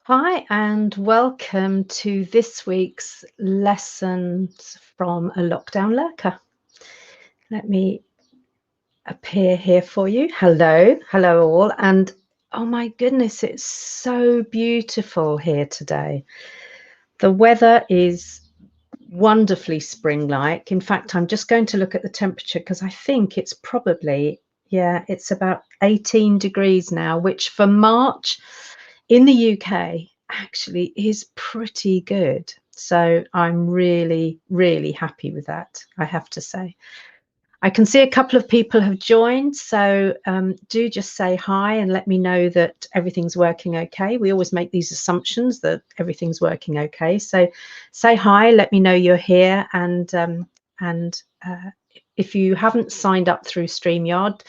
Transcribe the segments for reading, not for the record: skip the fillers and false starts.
Hi, and welcome to this week's lessons from a lockdown lurker. Let me appear here for you. Hello all. And oh my goodness, it's so beautiful here today. The weather is wonderfully spring-like. In fact, I'm just going to look at the temperature because I think it's probably, yeah, it's about 18 degrees now, which for March in the UK actually is pretty good. So I'm really, really happy with that, I have to say. I can see a couple of people have joined, so do just say hi and let me know that everything's working okay. We always make these assumptions that everything's working okay. So say hi, let me know you're here, and if you haven't signed up through StreamYard,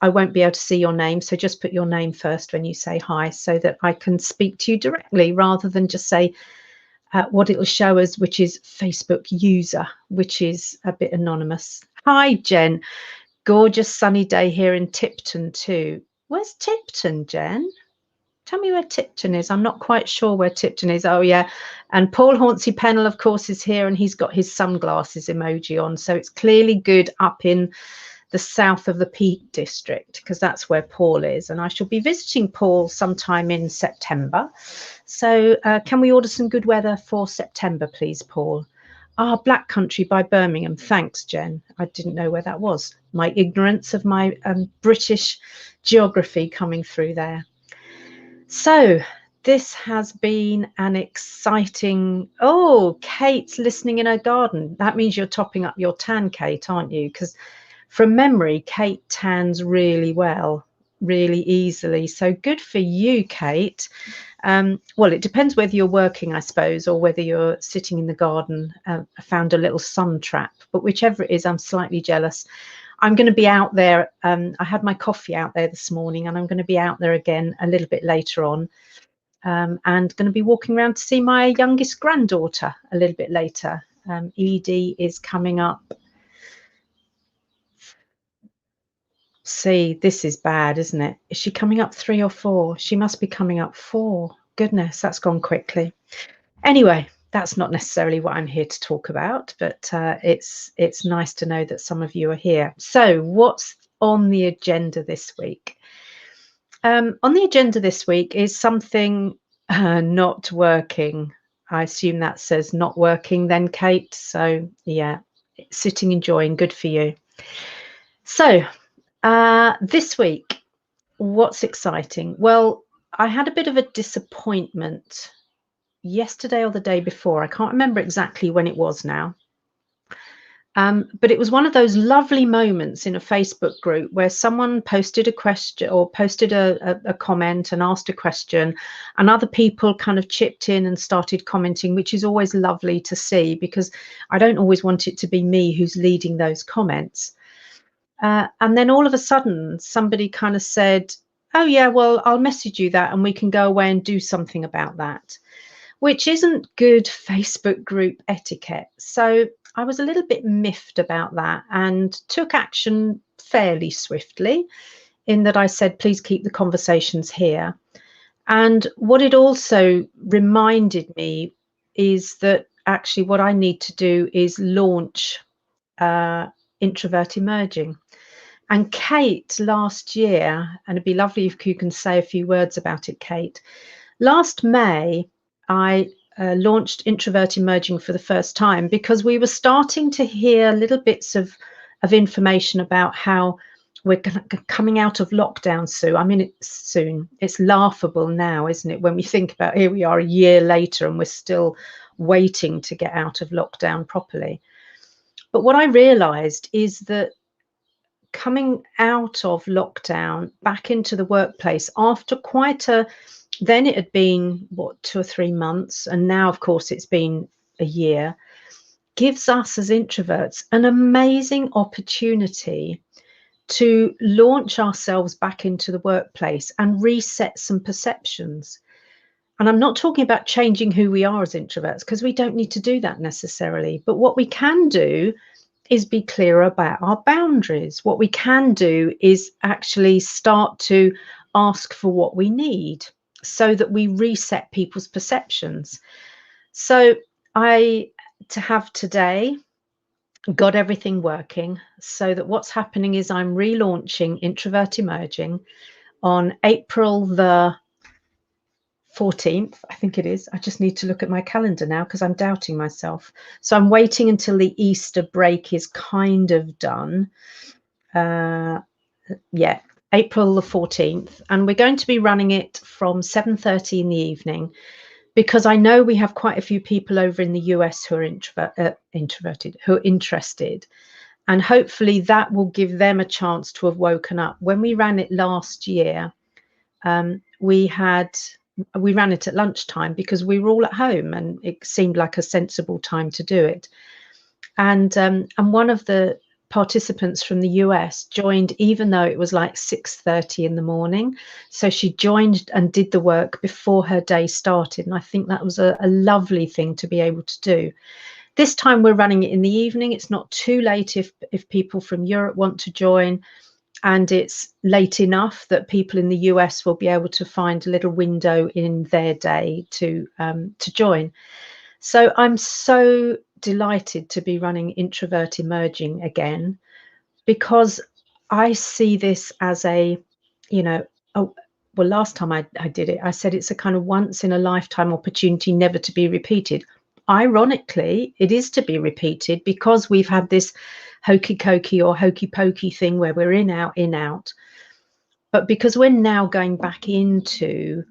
I won't be able to see your name, so just put your name first when you say hi so that I can speak to you directly rather than just say what it'll show us, which is Facebook user, which is a bit anonymous. Hi, Jen. Gorgeous sunny day here in Tipton too. Where's Tipton, Jen? Tell me where Tipton is. I'm not quite sure where Tipton is. Oh, yeah. And Paul Hornsey Pennell, of course, is here, and he's got his sunglasses emoji on. So it's clearly good up in the south of the Peak District, because that's where Paul is. And I shall be visiting Paul sometime in September. So can we order some good weather for September, please, Paul? Ah, Black Country by Birmingham. Thanks, Jen. I didn't know where that was. My ignorance of my British geography coming through there. So this has been an exciting... Oh, Kate's listening in her garden. That means you're topping up your tan, Kate, aren't you? Because from memory, Kate tans really well, really easily. So good for you, Kate. Well, it depends whether you're working, I suppose, or whether you're sitting in the garden. I found a little sun trap, but whichever it is, I'm slightly jealous. I'm going to be out there. I had my coffee out there this morning, and I'm going to be out there again a little bit later on, and going to be walking around to see my youngest granddaughter a little bit later. Edie is coming up. See, this is bad, isn't it? Is she coming up 3 or 4? She must be coming up 4. Goodness, that's gone quickly. Anyway, that's not necessarily what I'm here to talk about, but it's nice to know that some of you are here. So what's on the agenda this week? On the agenda this week is something not working. I assume that says not working then, Kate. So yeah, sitting enjoying, good for you. So this week, what's exciting? Well, I had a bit of a disappointment yesterday or the day before. I can't remember exactly when it was now. But it was one of those lovely moments in a Facebook group where someone posted a question or posted a comment and asked a question, and other people kind of chipped in and started commenting, which is always lovely to see because I don't always want it to be me who's leading those comments. And then all of a sudden, somebody kind of said, oh, yeah, well, I'll message you that and we can go away and do something about that, which isn't good Facebook group etiquette. So I was a little bit miffed about that and took action fairly swiftly in that I said, please keep the conversations here. And what it also reminded me is that actually what I need to do is launch Introvert Emerging. And Kate last year, and it'd be lovely if you can say a few words about it, Kate. Last May, I launched Introvert Emerging for the first time because we were starting to hear little bits of information about how we're coming out of lockdown soon. I mean, it's soon. It's laughable now, isn't it, when we think about here we are a year later and we're still waiting to get out of lockdown properly. But what I realized is that coming out of lockdown back into the workplace after quite a... Then it had been, what, 2 or 3 months, and now, of course, it's been a year, gives us as introverts an amazing opportunity to launch ourselves back into the workplace and reset some perceptions. And I'm not talking about changing who we are as introverts, because we don't need to do that necessarily. But what we can do is be clear about our boundaries. What we can do is actually start to ask for what we need. so that we reset people's perceptions. So to have today got everything working, so that what's happening is I'm relaunching Introvert Emerging on April the 14th, I think it is. I just need to look at my calendar now because I'm doubting myself. So I'm waiting until the Easter break is kind of done. Yeah, April the 14th. And we're going to be running it from 7:30 in the evening, because I know we have quite a few people over in the US who are introverted, who are interested. And hopefully that will give them a chance to have woken up. When we ran it last year, we ran it at lunchtime because we were all at home and it seemed like a sensible time to do it. And one of the participants from the US joined, even though it was like 6:30 in the morning. So she joined and did the work before her day started. And I think that was a lovely thing to be able to do. This time we're running it in the evening. It's not too late if people from Europe want to join. And it's late enough that people in the US will be able to find a little window in their day to join. So I'm so delighted to be running Introvert Emerging again, because I see this as a, well, last time I did it, I said it's a kind of once in a lifetime opportunity, never to be repeated. Ironically, it is to be repeated because we've had this hokey cokey or hokey pokey thing where we're in, out. But because we're now going back into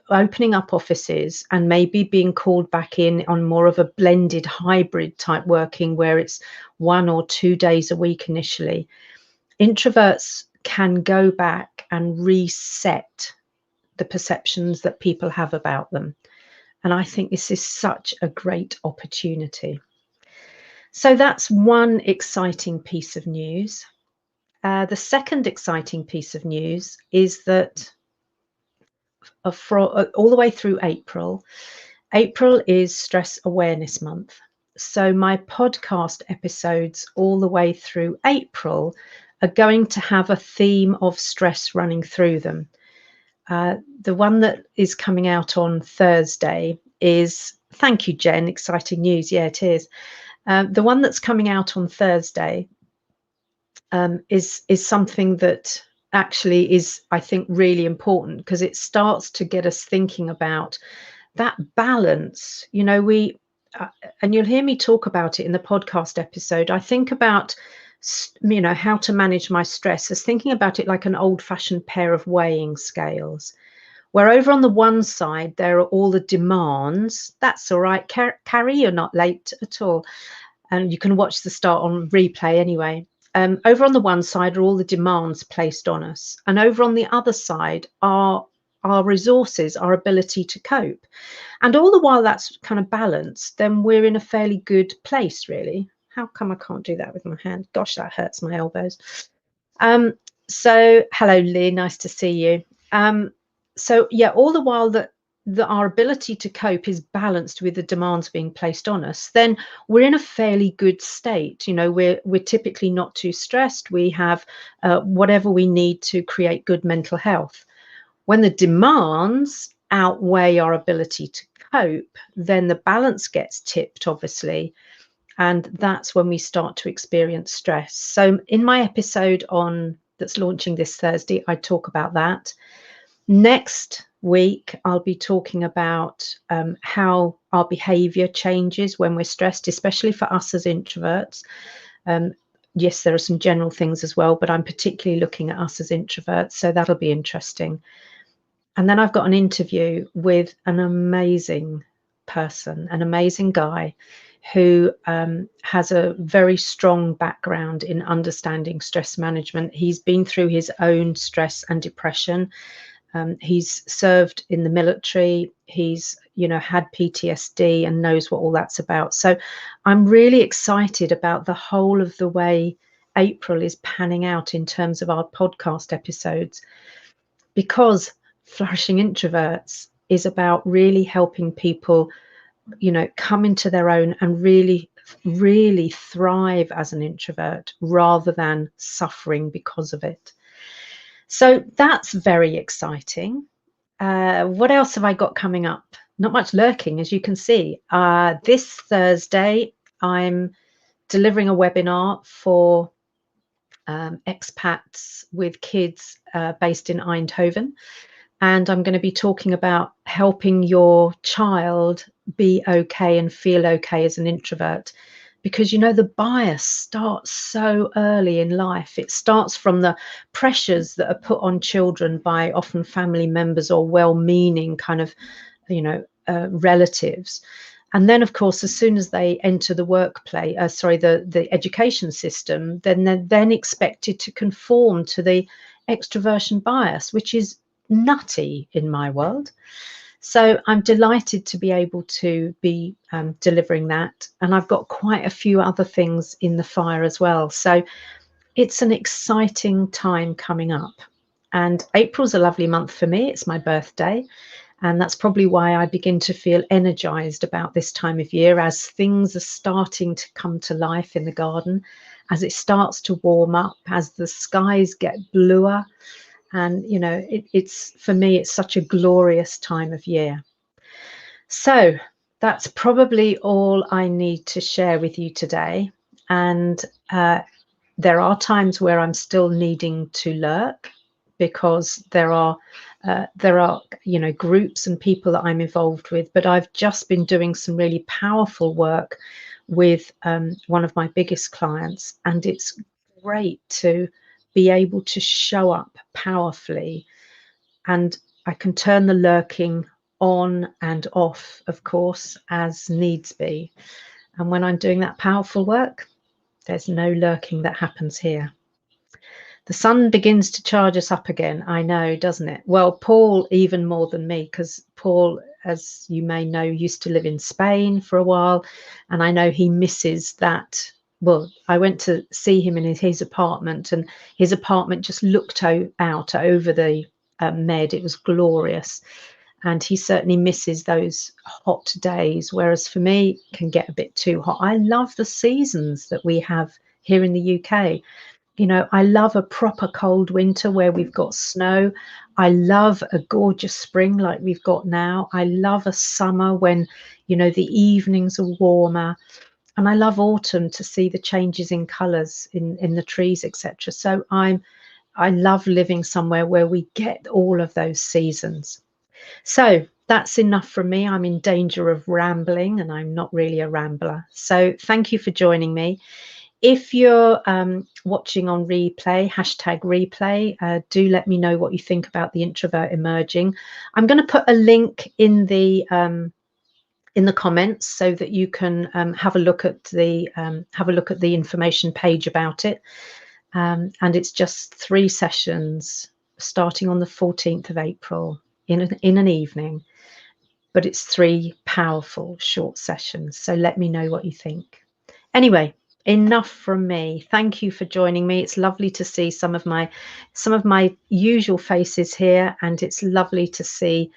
opening up offices and maybe being called back in on more of a blended hybrid type working, where it's 1 or 2 days a week initially, introverts can go back and reset the perceptions that people have about them. And I think this is such a great opportunity. So that's one exciting piece of news. The second exciting piece of news is that all the way through April is Stress Awareness Month. So my podcast episodes all the way through April are going to have a theme of stress running through them. The one that is coming out on Thursday is, thank you, Jen, exciting news. Yeah, it is. The one that's coming out on Thursday is something that actually is, I think, really important, because it starts to get us thinking about that balance. And you'll hear me talk about it in the podcast episode. I think about, how to manage my stress as thinking about it like an old-fashioned pair of weighing scales, where over on the one side there are all the demands. That's all right, Carrie, you're not late at all, and you can watch the start on replay anyway. Over on the one side are all the demands placed on us, and over on the other side are our resources, our ability to cope. And all the while that's kind of balanced, then we're in a fairly good place, really. How come I can't do that with my hand? Gosh, that hurts my elbows. So hello, Lee, nice to see you. So yeah, all the while that our ability to cope is balanced with the demands being placed on us, then we're in a fairly good state. We're typically not too stressed. We have whatever we need to create good mental health. When the demands outweigh our ability to cope, then the balance gets tipped, obviously, and that's when we start to experience stress. So in my episode that's launching this Thursday, I talk about that. Next week, I'll be talking about how our behavior changes when we're stressed, especially for us as introverts. Yes, there are some general things as well, but I'm particularly looking at us as introverts, so that'll be interesting. And then I've got an interview with an amazing person, an amazing guy who has a very strong background in understanding stress management. He's been through his own stress and depression. He's served in the military. He's, had PTSD and knows what all that's about. So I'm really excited about the whole of the way April is panning out in terms of our podcast episodes, because Flourishing Introverts is about really helping people, come into their own and really, really thrive as an introvert rather than suffering because of it. So that's very exciting. What else have I got coming up? Not much lurking, as you can see. This Thursday, I'm delivering a webinar for expats with kids based in Eindhoven. And I'm going to be talking about helping your child be okay and feel okay as an introvert. Because, you know, the bias starts so early in life. It starts from the pressures that are put on children by often family members or well-meaning kind of, you know, relatives. And then, of course, as soon as they enter the workplace, the education system, then they're then expected to conform to the extroversion bias, which is nutty in my world. So I'm delighted to be able to be delivering that. And I've got quite a few other things in the fire as well. So it's an exciting time coming up. And April's a lovely month for me. It's my birthday. And that's probably why I begin to feel energized about this time of year, as things are starting to come to life in the garden, as it starts to warm up, as the skies get bluer. And, you know, it's for me, it's such a glorious time of year. So that's probably all I need to share with you today. And there are times where I'm still needing to lurk, because there are you know, groups and people that I'm involved with, but I've just been doing some really powerful work with one of my biggest clients, and it's great to be able to show up powerfully, and I can turn the lurking on and off, of course, as needs be. And when I'm doing that powerful work, there's no lurking that happens here. The sun begins to charge us up again, I know, doesn't it? Well, Paul even more than me, because Paul, as you may know, used to live in Spain for a while, and I know he misses that. Well, I went to see him in his apartment, and his apartment just looked out over the Med. It was glorious, and he certainly misses those hot days, whereas for me, it can get a bit too hot. I love the seasons that we have here in the UK. You know, I love a proper cold winter where we've got snow. I love a gorgeous spring like we've got now. I love a summer when, you know, the evenings are warmer. And I love autumn to see the changes in colours in the trees, etc. So I love living somewhere where we get all of those seasons. So that's enough from me. I'm in danger of rambling, and I'm not really a rambler. So thank you for joining me. If you're watching on replay, #replay, do let me know what you think about the introvert emerging. I'm going to put a link in the comments so that you can have a look at the information page about it. And it's just 3 sessions starting on the 14th of April in an evening. But it's 3 powerful short sessions. So let me know what you think. Anyway, enough from me. Thank you for joining me. It's lovely to see some of my usual faces here, and it's lovely to see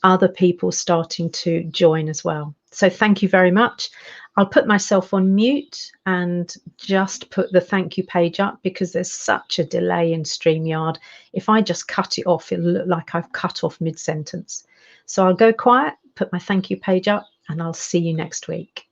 other people starting to join as well. So thank you very much. I'll put myself on mute and just put the thank you page up, because there's such a delay in StreamYard. If I just cut it off, it'll look like I've cut off mid-sentence. So I'll go quiet, put my thank you page up, and I'll see you next week.